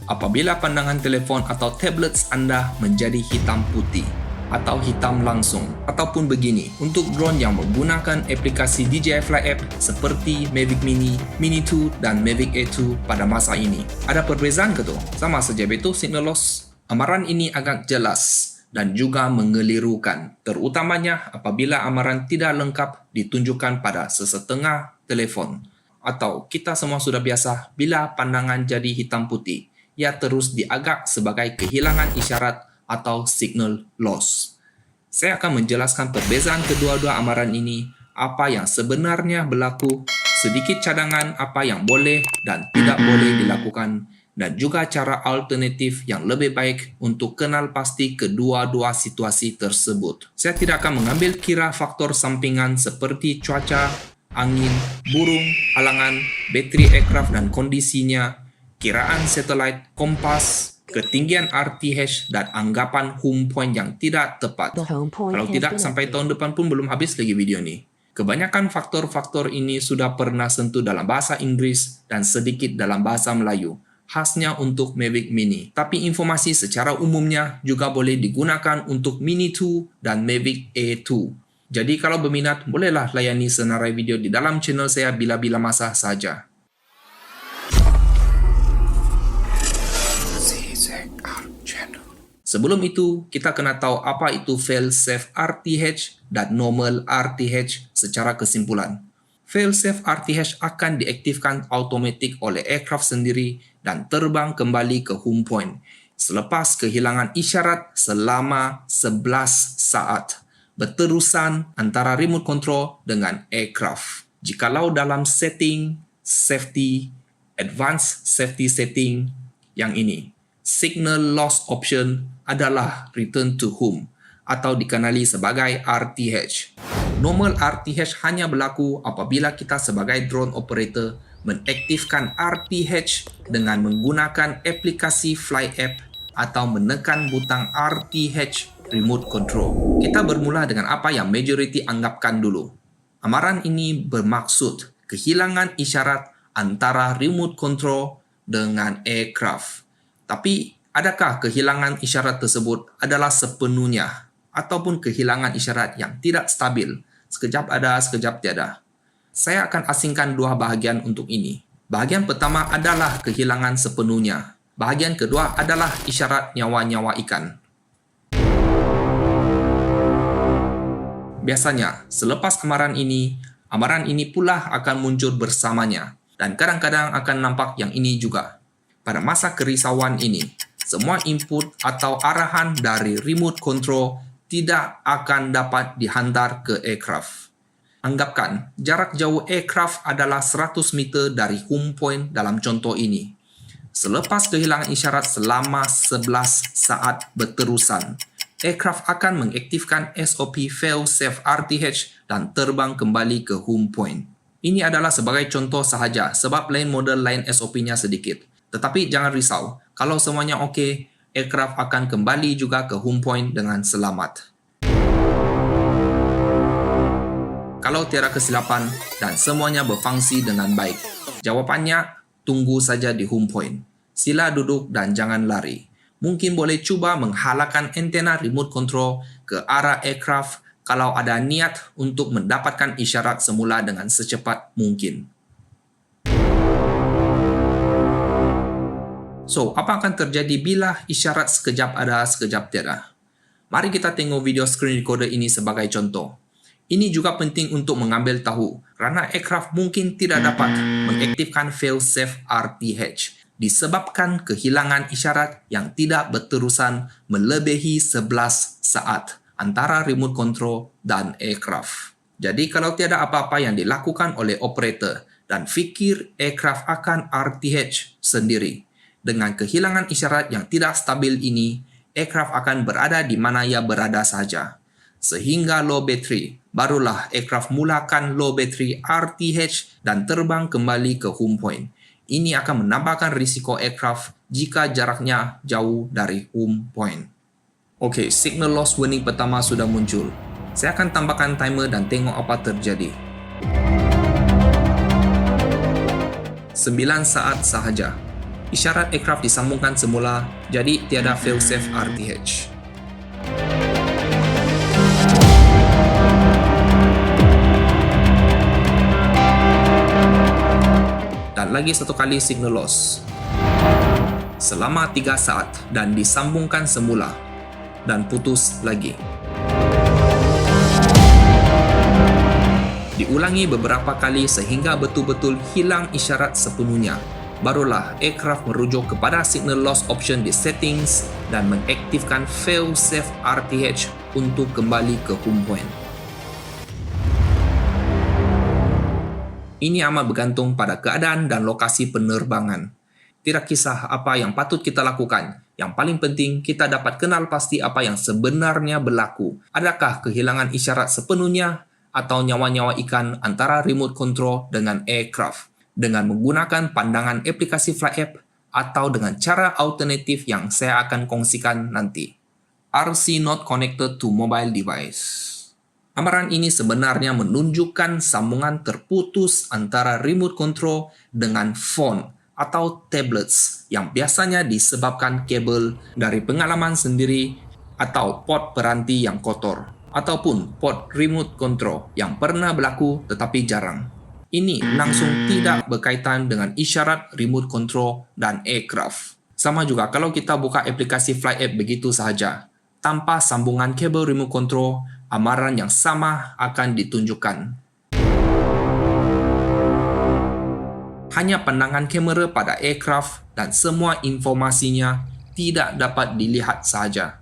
Apabila pandangan telefon atau tablet Anda menjadi hitam putih atau hitam langsung, ataupun begini untuk drone yang menggunakan aplikasi DJI Fly App seperti Mavic Mini, Mini 2 dan Mavic Air 2 pada masa ini. Ada perbezaan ke tu? Sama saja betul signal loss. Amaran ini agak jelas dan juga mengelirukan, terutamanya apabila amaran tidak lengkap ditunjukkan pada sesetengah telefon. Atau kita semua sudah biasa bila pandangan jadi hitam putih, ia terus dianggap sebagai kehilangan isyarat atau signal loss. Saya akan menjelaskan perbezaan kedua-dua amaran ini, apa yang sebenarnya berlaku, sedikit cadangan apa yang boleh dan tidak boleh dilakukan, dan juga cara alternatif yang lebih baik untuk kenal pasti kedua-dua situasi tersebut. Saya tidak akan mengambil kira faktor sampingan seperti cuaca, angin, burung, halangan, bateri aircraft dan kondisinya, kiraan satelit, kompas, ketinggian RTH dan anggapan home point yang tidak tepat. Kalau tidak, sampai tahun depan pun belum habis lagi video ni. Kebanyakan faktor-faktor ini sudah pernah sentuh dalam bahasa Inggris dan sedikit dalam bahasa Melayu, khasnya untuk Mavic Mini. Tapi informasi secara umumnya juga boleh digunakan untuk Mini 2 dan Mavic Air 2. Jadi kalau berminat, bolehlah layani senarai video di dalam channel saya bila-bila masa saja. Sebelum itu, kita kena tahu apa itu fail-safe RTH dan normal RTH secara kesimpulan. Fail-safe RTH akan diaktifkan automatik oleh aircraft sendiri dan terbang kembali ke home point selepas kehilangan isyarat selama 11 saat berterusan antara remote control dengan aircraft. Jikalau dalam setting safety, advanced safety setting yang ini, signal loss option adalah return to home atau dikenali sebagai RTH. Normal RTH hanya berlaku apabila kita sebagai drone operator mengaktifkan RTH dengan menggunakan aplikasi Fly App atau menekan butang RTH remote control. Kita bermula dengan apa yang majoriti anggapkan dulu. Amaran ini bermaksud kehilangan isyarat antara remote control dengan aircraft. Tapi adakah kehilangan isyarat tersebut adalah sepenuhnya ataupun kehilangan isyarat yang tidak stabil, sekejap ada, sekejap tiada? Saya akan asingkan dua bahagian untuk ini. Bahagian pertama adalah kehilangan sepenuhnya. Bahagian kedua adalah isyarat nyawa-nyawa ikan. Biasanya, selepas amaran ini pula akan muncul bersamanya dan kadang-kadang akan nampak yang ini juga. Pada masa kerisauan ini, semua input atau arahan dari remote control tidak akan dapat dihantar ke aircraft. Anggapkan, jarak jauh aircraft adalah 100 meter dari home point dalam contoh ini. Selepas kehilangan isyarat selama 11 saat berterusan, aircraft akan mengaktifkan SOP fail-safe RTH dan terbang kembali ke home point. Ini adalah sebagai contoh sahaja sebab lain model lain SOP-nya sedikit. Tetapi jangan risau, kalau semuanya okey, aircraft akan kembali juga ke home point dengan selamat. Kalau tiada kesilapan dan semuanya berfungsi dengan baik, jawapannya tunggu saja di home point. Sila duduk dan jangan lari. Mungkin boleh cuba menghalakkan antena remote control ke arah aircraft kalau ada niat untuk mendapatkan isyarat semula dengan secepat mungkin. So, apa akan terjadi bila isyarat sekejap ada, sekejap tiada? Mari kita tengok video screen recorder ini sebagai contoh. Ini juga penting untuk mengambil tahu kerana aircraft mungkin tidak dapat mengaktifkan fail-safe RTH disebabkan kehilangan isyarat yang tidak berterusan melebihi 11 saat antara remote control dan aircraft. Jadi kalau tiada apa-apa yang dilakukan oleh operator dan fikir aircraft akan RTH sendiri, dengan kehilangan isyarat yang tidak stabil ini, aircraft akan berada di mana ia berada saja. Sehingga low battery, barulah aircraft mulakan low battery RTH dan terbang kembali ke home point. Ini akan menambahkan risiko aircraft jika jaraknya jauh dari home point. Okey, signal loss warning pertama sudah muncul. Saya akan tambahkan timer dan tengok apa terjadi. 9 saat sahaja. Isyarat aircraft disambungkan semula, jadi tiada failsafe RTH. Dan lagi satu kali signal loss. Selama 3 saat dan disambungkan semula dan putus lagi. Diulangi beberapa kali sehingga betul-betul hilang isyarat sepenuhnya. Barulah aircraft merujuk kepada signal loss option di settings dan mengaktifkan failsafe RTH untuk kembali ke home point. Ini amat bergantung pada keadaan dan lokasi penerbangan. Tidak kisah apa yang patut kita lakukan. Yang paling penting, kita dapat kenal pasti apa yang sebenarnya berlaku. Adakah kehilangan isyarat sepenuhnya atau nyawa-nyawa ikan antara remote control dengan aircraft dengan menggunakan pandangan aplikasi Flight App atau dengan cara alternatif yang saya akan kongsikan nanti. RC not connected to mobile device. Amaran ini sebenarnya menunjukkan sambungan terputus antara remote control dengan phone atau tablets yang biasanya disebabkan kabel dari pengalaman sendiri atau port peranti yang kotor ataupun port remote control yang pernah berlaku tetapi jarang. Ini langsung tidak berkaitan dengan isyarat remote control dan aircraft. Sama juga kalau kita buka aplikasi Flight App begitu sahaja. Tanpa sambungan kabel remote control, amaran yang sama akan ditunjukkan. Hanya pandangan kamera pada aircraft dan semua informasinya tidak dapat dilihat sahaja.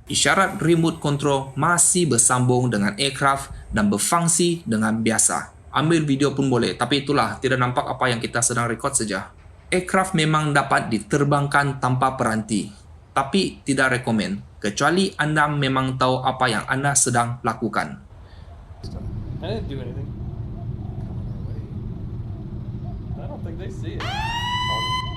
Isyarat remote control masih bersambung dengan aircraft dan berfungsi dengan biasa. Ambil video pun boleh, tapi itulah tidak nampak apa yang kita sedang rekod saja. Aircraft memang dapat diterbangkan tanpa peranti, tapi tidak rekomen, kecuali anda memang tahu apa yang anda sedang lakukan. I didn't do anything. I don't think they see it.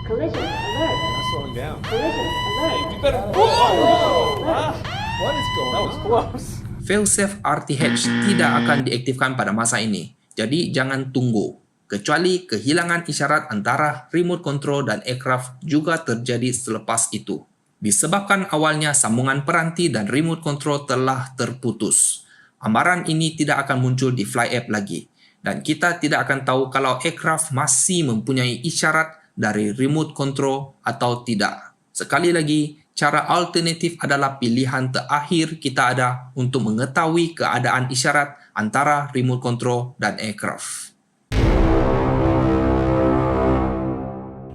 Collision alert. I'm slowing down. Collision alert. You better. Whoa! Ah, What is going that was on? close. Failsafe RTH tidak akan diaktifkan pada masa ini, jadi jangan tunggu. Kecuali kehilangan isyarat antara remote control dan aircraft juga terjadi selepas itu. Disebabkan awalnya sambungan peranti dan remote control telah terputus. Amaran ini tidak akan muncul di Flight App lagi. Dan kita tidak akan tahu kalau aircraft masih mempunyai isyarat dari remote control atau tidak. Sekali lagi, cara alternatif adalah pilihan terakhir kita ada untuk mengetahui keadaan isyarat antara remote control dan aircraft.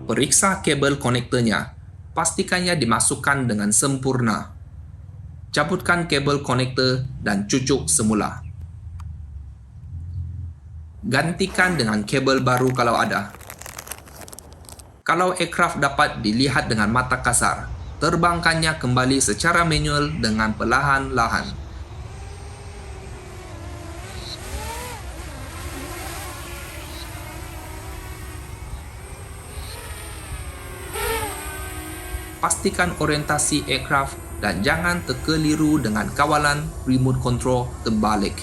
Periksa kabel konektornya. Pastikannya dimasukkan dengan sempurna. Cabutkan kabel konektor dan cucuk semula. Gantikan dengan kabel baru kalau ada. Kalau aircraft dapat dilihat dengan mata kasar, terbangkannya kembali secara manual dengan perlahan-lahan. Pastikan orientasi aircraft dan jangan terkeliru dengan kawalan remote control terbalik.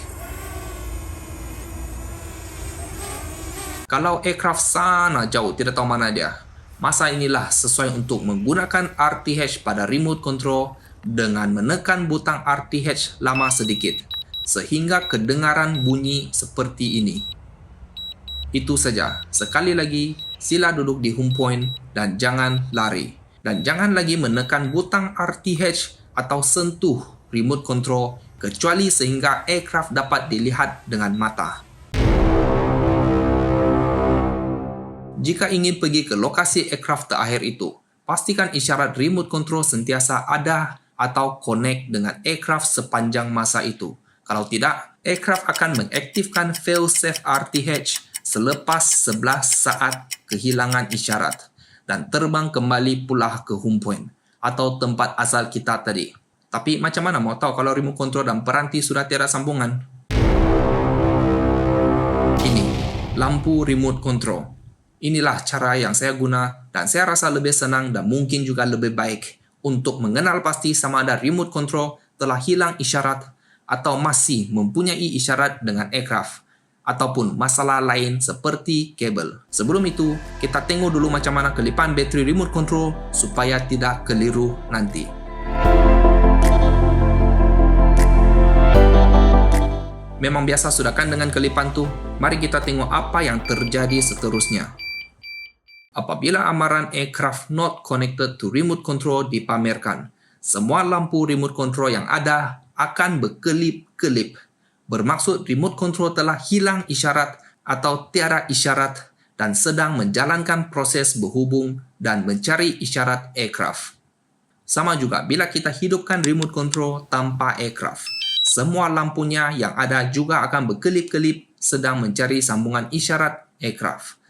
Kalau aircraft sana jauh tidak tahu mana dia, masa inilah sesuai untuk menggunakan RTH pada remote control dengan menekan butang RTH lama sedikit sehingga kedengaran bunyi seperti ini. Itu saja. Sekali lagi, sila duduk di home point dan jangan lari. Dan jangan lagi menekan butang RTH atau sentuh remote control kecuali sehingga aircraft dapat dilihat dengan mata. Jika ingin pergi ke lokasi aircraft terakhir itu, pastikan isyarat remote control sentiasa ada atau connect dengan aircraft sepanjang masa itu. Kalau tidak, aircraft akan mengaktifkan failsafe RTH selepas 11 saat kehilangan isyarat dan terbang kembali pula ke home point atau tempat asal kita tadi. Tapi macam mana mau tahu kalau remote control dan peranti sudah tiada sambungan? Ini, lampu remote control. Inilah cara yang saya guna dan saya rasa lebih senang dan mungkin juga lebih baik untuk mengenal pasti sama ada remote control telah hilang isyarat atau masih mempunyai isyarat dengan aircraft. ataupun masalah lain seperti kabel. Sebelum itu, kita tengok dulu macam mana kelipan bateri remote control supaya tidak keliru nanti. Memang biasa sudah kan dengan kelipan tuh? Mari kita tengok apa yang terjadi seterusnya. Apabila amaran aircraft not connected to remote control dipamerkan, semua lampu remote control yang ada akan berkelip-kelip. Bermaksud remote control telah hilang isyarat atau tiada isyarat dan sedang menjalankan proses berhubung dan mencari isyarat aircraft. Sama juga bila kita hidupkan remote control tanpa aircraft. Semua lampunya yang ada juga akan berkelip-kelip sedang mencari sambungan isyarat aircraft.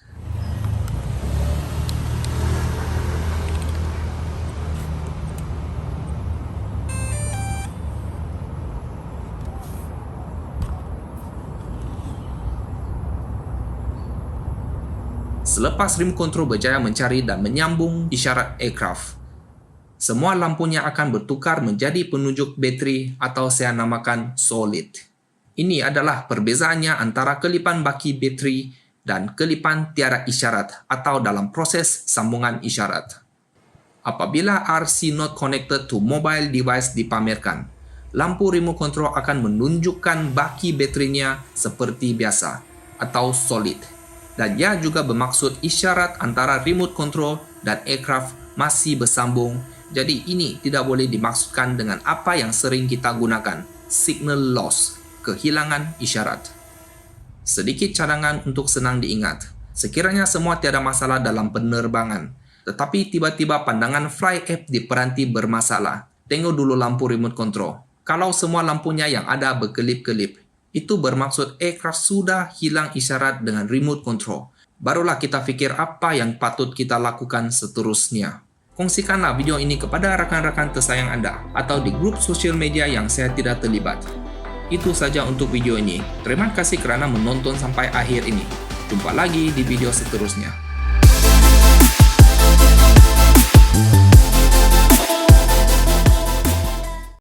Selepas remote control berjaya mencari dan menyambung isyarat aircraft, semua lampunya akan bertukar menjadi penunjuk bateri atau saya namakan solid. Ini adalah perbezaannya antara kelipan baki bateri dan kelipan tiada isyarat atau dalam proses sambungan isyarat. Apabila RC not connected to mobile device dipamerkan, lampu remote control akan menunjukkan baki baterinya seperti biasa atau solid. Dan ia juga bermaksud isyarat antara remote control dan aircraft masih bersambung. Jadi ini tidak boleh dimaksudkan dengan apa yang sering kita gunakan, signal loss, kehilangan isyarat. Sedikit cadangan untuk senang diingat. Sekiranya semua tiada masalah dalam penerbangan, tetapi tiba-tiba pandangan fly app di peranti bermasalah, tengok dulu lampu remote control. Kalau semua lampunya yang ada berkelip-kelip, itu bermaksud aircraft sudah hilang isyarat dengan remote control. Barulah kita fikir apa yang patut kita lakukan seterusnya. Kongsikanlah video ini kepada rakan-rakan tersayang Anda atau di grup sosial media yang saya tidak terlibat. Itu saja untuk video ini. Terima kasih kerana menonton sampai akhir ini. Jumpa lagi di video seterusnya.